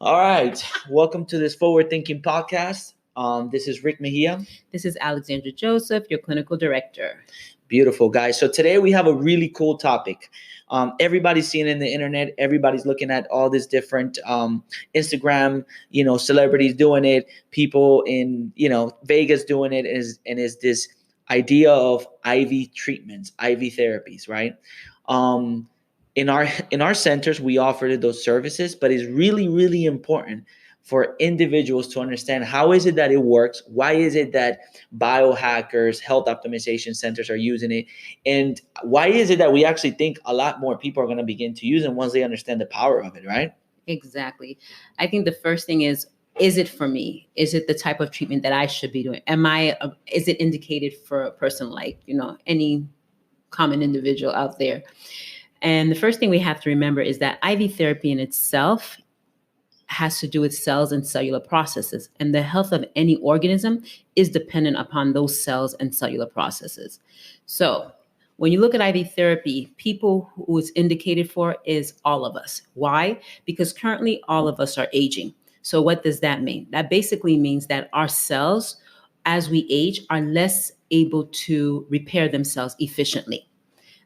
All right. Welcome to this forward thinking podcast. This is Rick Mejia. This is Alexandra Joseph, your clinical director. Beautiful, guys. So today we have a really cool topic. Everybody's seeing it in the internet. Everybody's looking at all this different Instagram, celebrities doing it. People in, Vegas doing it, is this idea of IV treatments, IV therapies, right? In our centers, we offer those services, but it's really, really important for individuals to understand how is it that it works, why is it that biohackers, health optimization centers are using it, and why is it that we actually think a lot more people are going to begin to use it once they understand the power of it, right? Exactly. I think the first thing is it for me? Is it the type of treatment that I should be doing? Is it indicated for a person like, any common individual out there? And the first thing we have to remember is that IV therapy in itself has to do with cells and cellular processes, and the health of any organism is dependent upon those cells and cellular processes. So when you look at IV therapy, people who it's indicated for is all of us. Why? Because currently all of us are aging. So what does that mean? That basically means that our cells, as we age, are less able to repair themselves efficiently.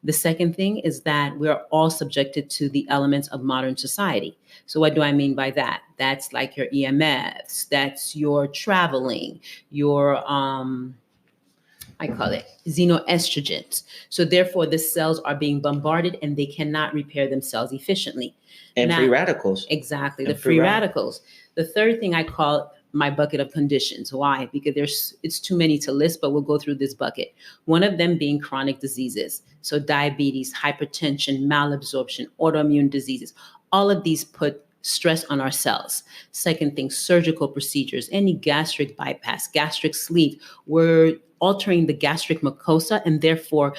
The second thing is that we're all subjected to the elements of modern society. So what do I mean by that? That's like your EMFs, that's your traveling, your, I call it xenoestrogens. So therefore the cells are being bombarded and they cannot repair themselves efficiently. And free radicals. Exactly, the free radicals. The third thing I call my bucket of conditions. Why? Because it's too many to list, but we'll go through this bucket. One of them being chronic diseases. So diabetes, hypertension, malabsorption, autoimmune diseases. All of these put stress on our cells. Second thing, surgical procedures, any gastric bypass, gastric sleeve. We're altering the gastric mucosa and therefore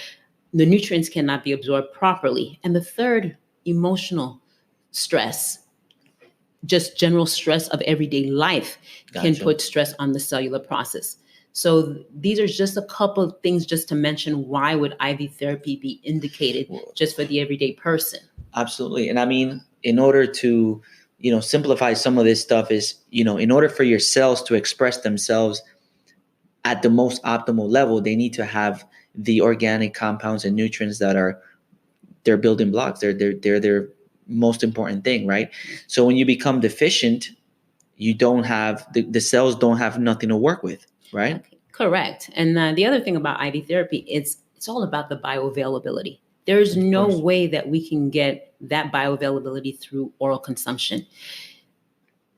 the nutrients cannot be absorbed properly. And the third, emotional stress. Just general stress of everyday life can put stress on the cellular process. So these are just a couple of things just to mention why would IV therapy be indicated just for the everyday person. Absolutely. And I mean, in order to, simplify some of this stuff is, in order for your cells to express themselves at the most optimal level, they need to have the organic compounds and nutrients that are their building blocks. They're their most important thing, right? So when you become deficient, you don't have the cells don't have nothing to work with, right? Okay, correct. And the other thing about IV therapy is it's all about the bioavailability. There's no way that we can get that bioavailability through oral consumption.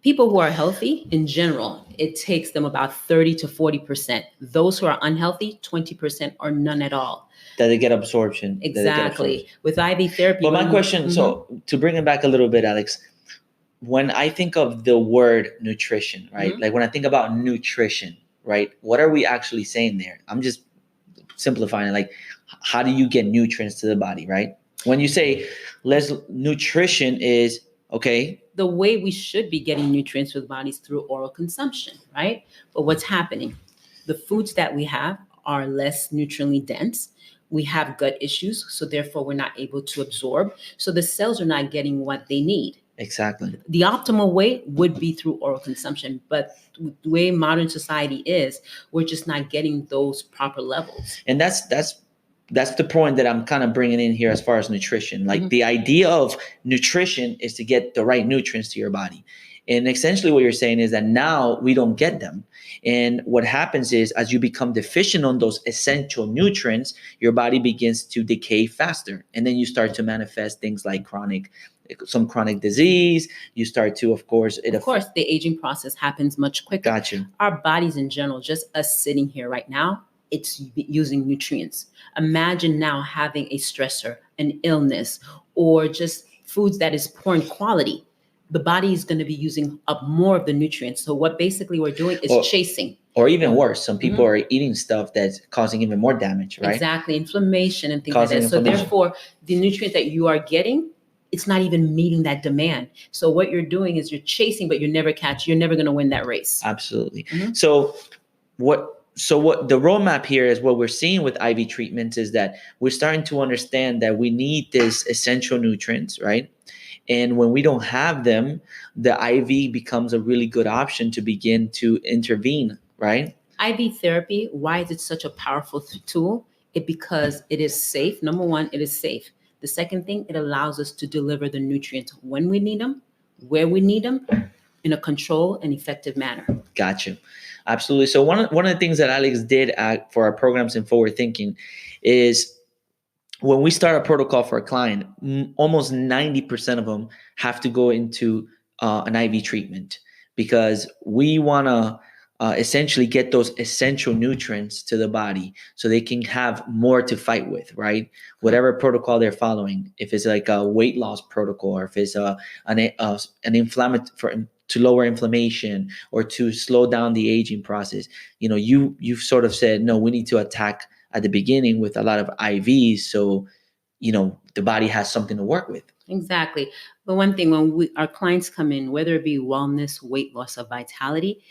People who are healthy in general, it takes them about 30 to 40%. Those who are unhealthy, 20% or none at all. That they get absorption. Exactly. With IV therapy. But my question, so to bring it back a little bit, Alex, when I think of the word nutrition, right? Like when I think about nutrition, right? What are we actually saying there? I'm just simplifying it. Like, how do you get nutrients to the body, right? When you say nutrition is, okay. The way we should be getting nutrients to the body is through oral consumption, right? But what's happening? The foods that we have are less nutriently dense. We have gut issues, so therefore we're not able to absorb. So the cells are not getting what they need. Exactly. The optimal way would be through oral consumption, but the way modern society is, we're just not getting those proper levels. And that's the point that I'm kind of bringing in here as far as nutrition. Like the idea of nutrition is to get the right nutrients to your body. And essentially what you're saying is that now we don't get them. And what happens is as you become deficient on those essential nutrients, your body begins to decay faster. And then you start to manifest things like some chronic disease. You start to, of course, the aging process happens much quicker. Gotcha. Our bodies in general, just us sitting here right now, it's using nutrients. Imagine now having a stressor, an illness, or just foods that is poor in quality. The body is going to be using up more of the nutrients. So what basically we're doing is chasing. Or even worse, some people are eating stuff that's causing even more damage, right? Exactly, inflammation and things like that. So therefore, the nutrient that you are getting, it's not even meeting that demand. So what you're doing is you're chasing, but you're never going to win that race. Absolutely. So what the roadmap here is what we're seeing with IV treatments is that we're starting to understand that we need this essential nutrients, right? And when we don't have them, the IV becomes a really good option to begin to intervene, right? IV therapy, why is it such a powerful tool? Because it is safe. Number one, it is safe. The second thing, it allows us to deliver the nutrients when we need them, where we need them, in a controlled and effective manner. Gotcha. Absolutely. So one of the things that Alex did for our programs in Forward Thinking is when we start a protocol for a client, almost 90% of them have to go into an IV treatment, because we want to essentially get those essential nutrients to the body so they can have more to fight with, right? Whatever protocol they're following, if it's like a weight loss protocol, or if it's an inflammatory to lower inflammation or to slow down the aging process, you've sort of said, no, we need to attack at the beginning with a lot of IVs, so the body has something to work with. Exactly. But one thing, when our clients come in, whether it be wellness, weight loss, or vitality,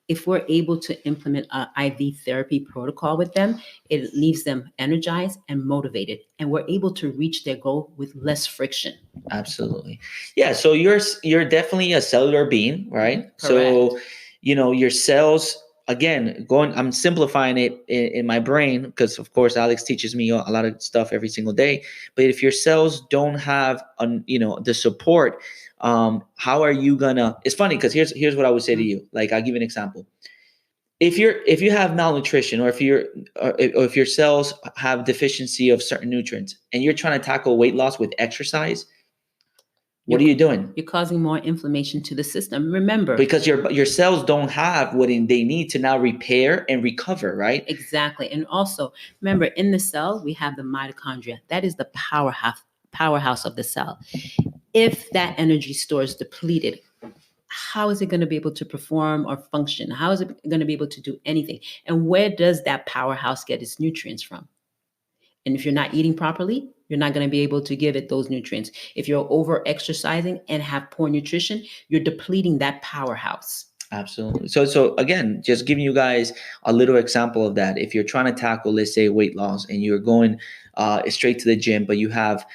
if we're able to implement an IV therapy protocol with them, it leaves them energized and motivated, and we're able to reach their goal with less friction. Absolutely. Yeah. So you're definitely a cellular being, right? Correct. So, your cells, again, I'm simplifying it in my brain, because of course Alex teaches me a lot of stuff every single day. But if your cells don't have the support, how are you gonna? It's funny, because here's what I would say to you. Like, I'll give you an example. If you have malnutrition, or if your cells have deficiency of certain nutrients, and you're trying to tackle weight loss with exercise, what are you doing? You're causing more inflammation to the system. Remember, because your cells don't have what they need to now repair and recover, right? Exactly. And also, remember, in the cell, we have the mitochondria. That is the powerhouse of the cell. If that energy store is depleted, how is it going to be able to perform or function? How is it going to be able to do anything? And where does that powerhouse get its nutrients from? And if you're not eating properly, you're not going to be able to give it those nutrients. If you're over exercising and have poor nutrition, you're depleting that powerhouse. Absolutely. So again, just giving you guys a little example of that. If you're trying to tackle, let's say, weight loss, and you're going straight to the gym, but you have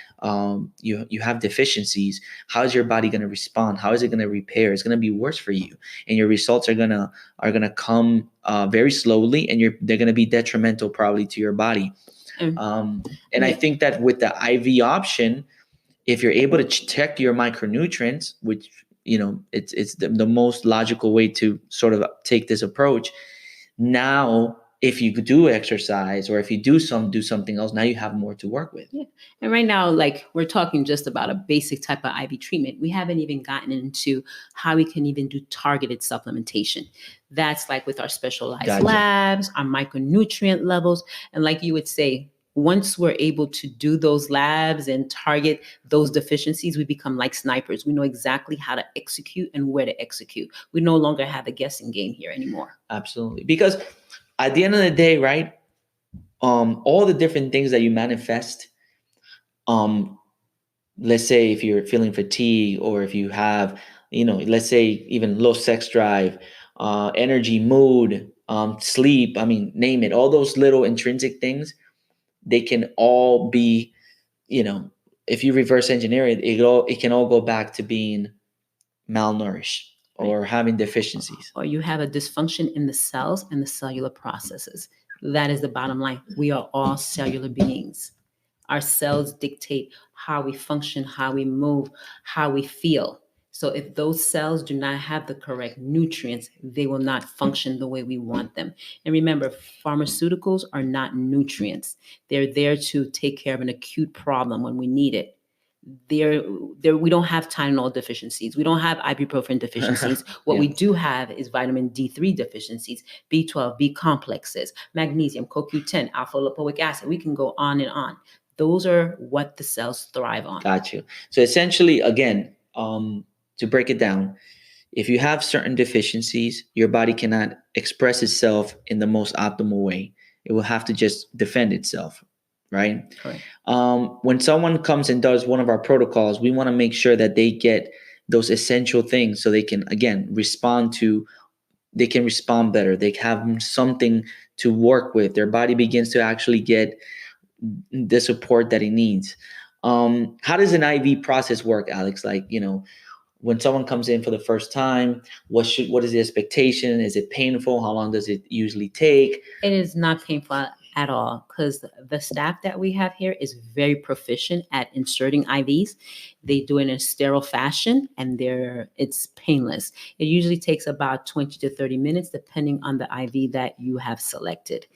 you have deficiencies, how is your body going to respond? How is it going to repair? It's going to be worse for you, and your results are gonna come very slowly, and they're going to be detrimental probably to your body. And I think that with the IV option, if you're able to check your micronutrients, which it's the most logical way to sort of take this approach. Now, if you do exercise, or if you do something else, now you have more to work with. Yeah. And right now, like, we're talking just about a basic type of IV treatment. We haven't even gotten into how we can even do targeted supplementation. That's like with our specialized labs, our micronutrient levels. And like you would say, once we're able to do those labs and target those deficiencies, we become like snipers. We know exactly how to execute and where to execute. We no longer have a guessing game here anymore. Absolutely. Because at the end of the day, right, all the different things that you manifest, let's say if you're feeling fatigue, or if you have, let's say even low sex drive, energy, mood, sleep, name it, all those little intrinsic things, they can all be, if you reverse engineer it, it can all go back to being malnourished, or having deficiencies. Or you have a dysfunction in the cells and the cellular processes. That is the bottom line. We are all cellular beings. Our cells dictate how we function, how we move, how we feel. So if those cells do not have the correct nutrients, they will not function the way we want them. And remember, pharmaceuticals are not nutrients. They're there to take care of an acute problem when we need it. We don't have Tylenol deficiencies. We don't have ibuprofen deficiencies. What we do have is vitamin D3 deficiencies, B12, B complexes, magnesium, CoQ10, alpha lipoic acid. We can go on and on. Those are what the cells thrive on. Got you. So essentially, again, to break it down, if you have certain deficiencies, your body cannot express itself in the most optimal way. It will have to just defend itself, right? Correct. When someone comes and does one of our protocols, we want to make sure that they get those essential things so they can, again, respond better. They have something to work with. Their body begins to actually get the support that it needs. How does an IV process work, Alex? Like, when someone comes in for the first time, what is the expectation? Is it painful? How long does it usually take? It is not painful at all, because the staff that we have here is very proficient at inserting IVs. They do it in a sterile fashion, and it's painless. It usually takes about 20 to 30 minutes, depending on the IV that you have selected.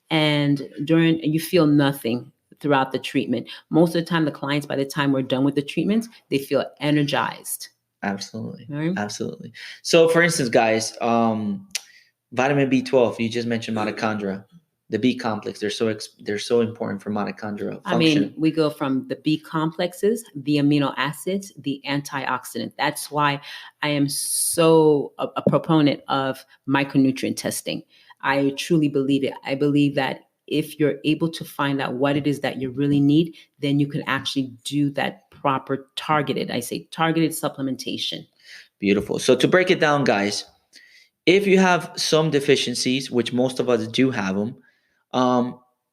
And you feel nothing throughout the treatment. Most of the time, the clients, by the time we're done with the treatments, they feel energized. Absolutely. Right? Absolutely. So for instance, guys, vitamin B12, you just mentioned mitochondria, the B complex, they're so important for mitochondrial function. I mean, we go from the B complexes, the amino acids, the antioxidant. That's why I am so a proponent of micronutrient testing. I truly believe it. I believe that if you're able to find out what it is that you really need, then you can actually do that proper targeted supplementation. Beautiful. So to break it down, guys, if you have some deficiencies, which most of us do have them,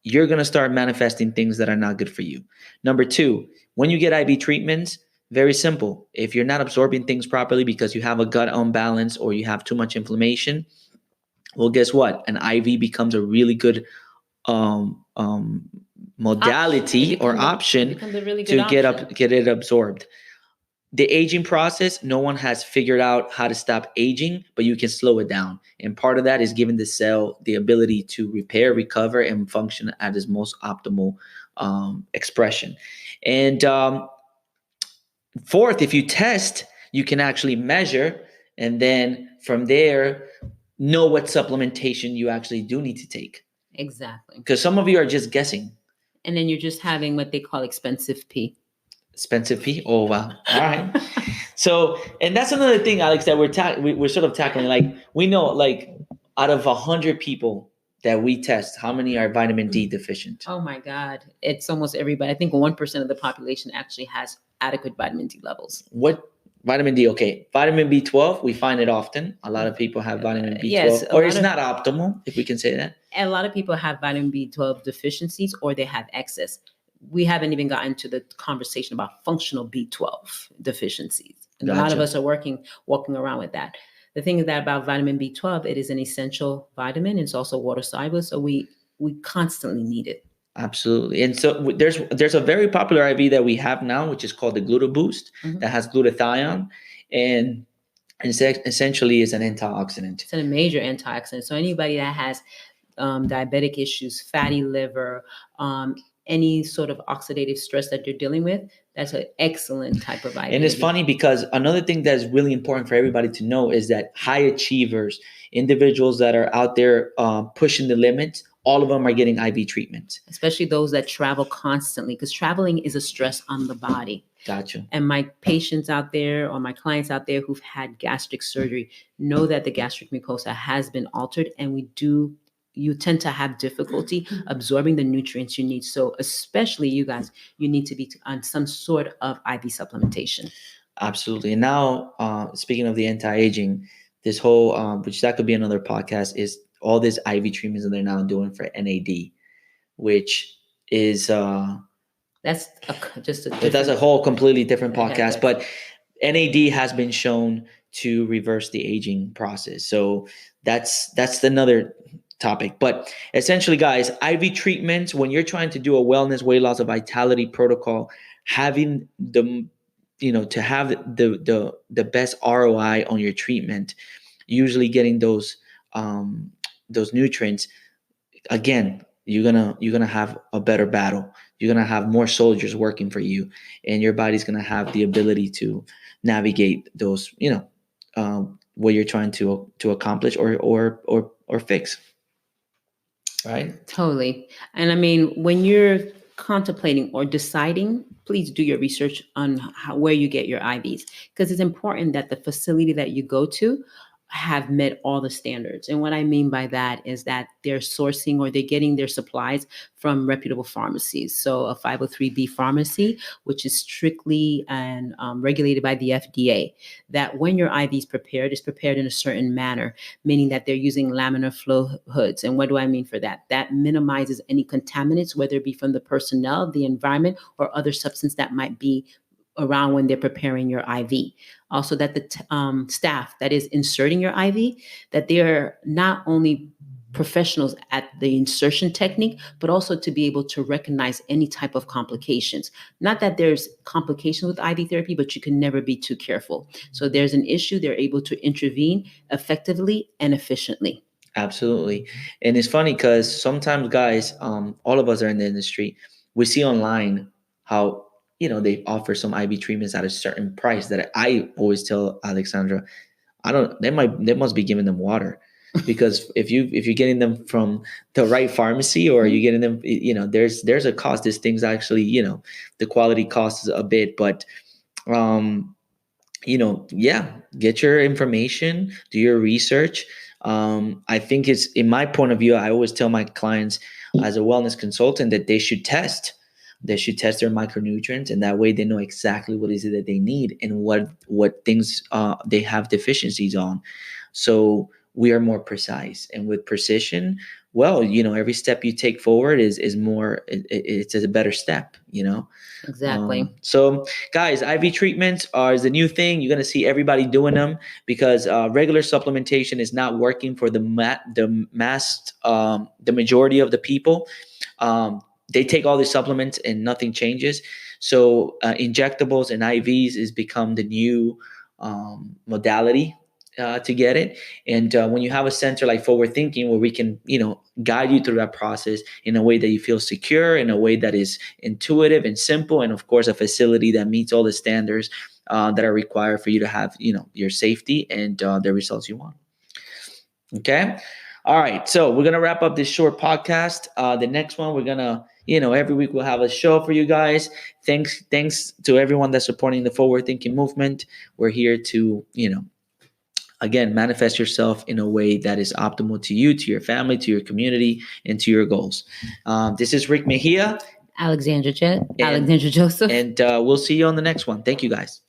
you're going to start manifesting things that are not good for you. Number two, when you get IV treatments, very simple. If you're not absorbing things properly because you have a gut imbalance or you have too much inflammation, well, guess what? An IV becomes a really good modality or option to get it absorbed. The aging process, no one has figured out how to stop aging, but you can slow it down. And part of that is giving the cell the ability to repair, recover, and function at its most optimal expression. And fourth, if you test, you can actually measure, and then from there, know what supplementation you actually do need to take. Exactly. Because some of you are just guessing. And then you're just having what they call expensive pee. Expensive pee? Oh, wow. All right. So, and that's another thing, Alex, that we're sort of tackling. Like, we know, like, out of 100 people that we test, how many are vitamin D deficient? Oh, my God. It's almost everybody. I think 1% of the population actually has adequate vitamin D levels. What? Vitamin D, okay. Vitamin B12, we find it often. A lot of people have vitamin B12. Yes, or it's not optimal, if we can say that. And a lot of people have vitamin B12 deficiencies, or they have excess. We haven't even gotten to the conversation about functional B12 deficiencies. And gotcha. A lot of us are walking around with that. The thing is that about vitamin B12, it is an essential vitamin. It's also water soluble, so we constantly need it. Absolutely. And so there's a very popular IV that we have now, which is called the GlutaBoost, that has glutathione, and essentially is an antioxidant. It's a major antioxidant. So anybody that has diabetic issues, fatty liver, any sort of oxidative stress that you're dealing with, that's an excellent type of IV. And it's funny because another thing that's really important for everybody to know is that high achievers, individuals that are out there pushing the limits, all of them are getting IV treatment. Especially those that travel constantly, because traveling is a stress on the body. Gotcha. And my patients out there or my clients out there who've had gastric surgery know that the gastric mucosa has been altered, and you tend to have difficulty absorbing the nutrients you need. So especially you guys, you need to be on some sort of IV supplementation. Absolutely. And now, speaking of the anti-aging, this whole, which that could be another podcast, is all these IV treatments that they're now doing for NAD, which is that's a whole completely different podcast. But NAD has been shown to reverse the aging process. So that's another topic. But essentially, guys, IV treatments, when you're trying to do a wellness, weight loss, or vitality protocol, having to have the best ROI on your treatment, usually getting those nutrients, again, you're gonna have a better battle. You're gonna have more soldiers working for you, and your body's gonna have the ability to navigate those, what you're trying to accomplish or fix. Right? Totally. And I mean, when you're contemplating or deciding, please do your research on where you get your IVs, because it's important that the facility that you go to have met all the standards. And what I mean by that is that they're sourcing or they're getting their supplies from reputable pharmacies. So a 503B pharmacy, which is strictly and regulated by the FDA, that when your IV is prepared in a certain manner, meaning that they're using laminar flow hoods. And what do I mean for that? That minimizes any contaminants, whether it be from the personnel, the environment, or other substance that might be around when they're preparing your IV. Also, that the staff that is inserting your IV, that they're not only professionals at the insertion technique, but also to be able to recognize any type of complications. Not that there's complications with IV therapy, but you can never be too careful. So there's an issue, they're able to intervene effectively and efficiently. Absolutely. And it's funny because sometimes, guys, all of us are in the industry. We see online how, they offer some IV treatments at a certain price that I always tell Alexandra, they must be giving them water. Because if you're getting them from the right pharmacy, or you're getting them, there's a cost. These things actually, the quality costs a bit, but get your information, do your research. I think it's, in my point of view, I always tell my clients as a wellness consultant that they should test their micronutrients, and that way they know exactly what is it that they need and what things they have deficiencies on. So we are more precise, and with precision, well, every step you take forward is more, it's a better step, Exactly. So guys, IV treatments is the new thing. You're going to see everybody doing them because regular supplementation is not working for the majority of the people. They take all these supplements and nothing changes. So injectables and IVs has become the new modality to get it. And when you have a center like Forward Thinking, where we can, guide you through that process in a way that you feel secure, in a way that is intuitive and simple, and of course, a facility that meets all the standards that are required for you to have, your safety and the results you want. Okay. All right. So we're going to wrap up this short podcast. The next one, we're going to, every week we'll have a show for you guys. Thanks to everyone that's supporting the Forward Thinking movement. We're here to, again, manifest yourself in a way that is optimal to you, to your family, to your community, and to your goals. This is Rick Mejia. Alexandra Joseph. And we'll see you on the next one. Thank you, guys.